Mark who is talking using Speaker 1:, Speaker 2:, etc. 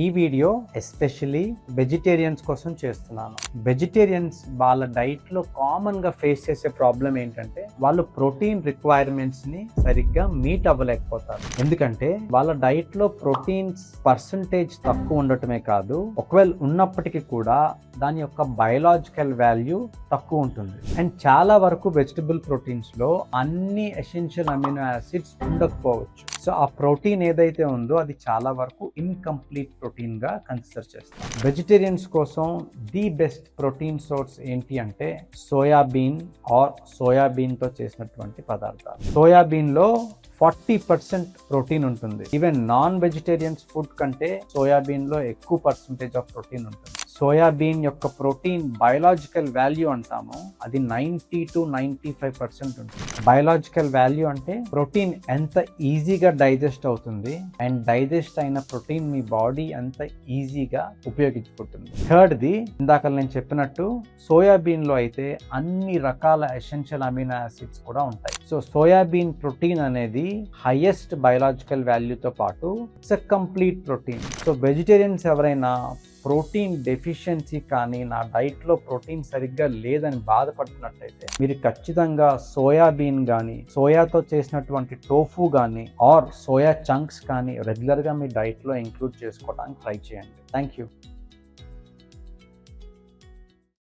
Speaker 1: ఈ video especially vegetarians కోసం చేస్తున్నాను. వెజిటేరియన్స్ వాళ్ళ డైట్లో కామన్గా ఫేస్ చేసే ప్రాబ్లం ఏంటంటే వాళ్ళు ప్రోటీన్ రిక్వైర్మెంట్స్ని సరిగ్గా మీట్ అవ్వలేకపోతారు. ఎందుకంటే వాళ్ళ డైట్లో ప్రోటీన్స్ పర్సంటేజ్ తక్కువ ఉండటమే కాదు, ఒకవేళ ఉన్నప్పటికీ కూడా దాని యొక్క బయలాజికల్ వాల్యూ తక్కువ ఉంటుంది. అండ్ చాలా వరకు వెజిటబుల్ ప్రోటీన్స్లో అన్ని ఎసెన్షియల్ అమినో యాసిడ్స్ ఉండకపోవచ్చు. సో ఆ ప్రోటీన్ ఏదైతే ఉందో అది చాలా వరకు ఇన్కంప్లీట్ ప్రోటీన్గా కన్సిడర్ చేస్తాం. వెజిటేరియన్స్ కోసం ది బెస్ట్ ప్రోటీన్ సోర్స్ ఏంటి అంటే సోయాబీన్ ఆర్ సోయాబీన్తో చేసినటువంటి పదార్థాలు. సోయాబీన్లో 40% ప్రోటీన్ ఉంటుంది. ఈవెన్ నాన్ వెజిటేరియన్స్ ఫుడ్ కంటే సోయాబీన్లో ఎక్కువ పర్సంటేజ్ ఆఫ్ ప్రోటీన్ ఉంటుంది. సోయాబీన్ యొక్క ప్రోటీన్ బయలాజికల్ వాల్యూ అంటాము, అది 90 to 95% ఉంటుంది. బయలాజికల్ వాల్యూ అంటే ప్రోటీన్ ఎంత ఈజీగా డైజెస్ట్ అవుతుంది అండ్ డైజెస్ట్ అయిన ప్రోటీన్ మీ బాడీ ఎంత ఈజీగా ఉపయోగించుకుంటుంది. థర్డ్ది ఇందాక నేను చెప్పినట్టు సోయాబీన్లో అయితే అన్ని రకాల ఎసెన్షియల్ అమినో యాసిడ్స్ కూడా ఉంటాయి. సో సోయాబీన్ ప్రోటీన్ అనేది హైయెస్ట్ బయలాజికల్ వాల్యూతో పాటు it's a complete protein. So vegetarians ఎవరైనా ప్రోటీన్ డెఫిషియన్సీ కానీ నా డైట్లో ప్రోటీన్ సరిగ్గా లేదని బాధపడుతున్నట్టయితే మీరు ఖచ్చితంగా సోయాబీన్ కానీ సోయాతో చేసినటువంటి టోఫు కానీ ఆర్ సోయా చంక్స్ కానీ రెగ్యులర్గా మీ డైట్లో ఇంక్లూడ్ చేసుకోవడానికి ట్రై చేయండి. Thank you.